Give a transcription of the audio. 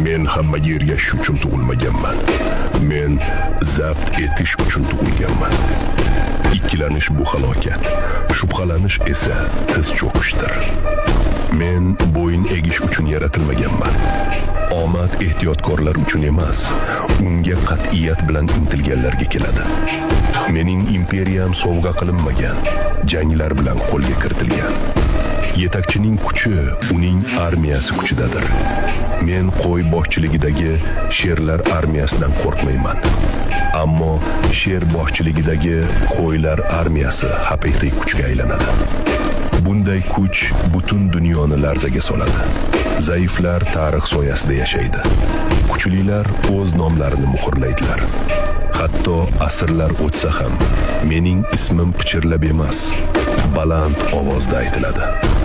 Men hammaga ergashish uchun tug'ilmaganman. Men zabt etish uchun tug'ilganman. Ikkilanish bu halokat, shubhalanish esa tiz cho'kishdir. Men bo'yin egish uchun yaratilmaganman. Omad ehtiyotkorlar uchun emas, unga qat'iyat bilan intilganlarga keladi. Mening imperiyam sovg'a qilinmagan, janglar bilan qo'lga kiritilgan. Yetakchining kuchi uning armiyasi kuchidadir. Men qo'y boshchiligidagi sherlar armiyasidan qo'rqmayman. Ammo sher boshchiligidagi qo'ylar armiyasi haqiqiy kuchga aylanadi. Bunday kuch butun dunyoni larzaga soladi. Zaiflar tarix soyasida yashaydi. Kuchlilar o'z nomlarini muhrlaydilar. Hatto asrlar o'tsa ham mening ismim pichirlab emas, baland ovozda aytiladi.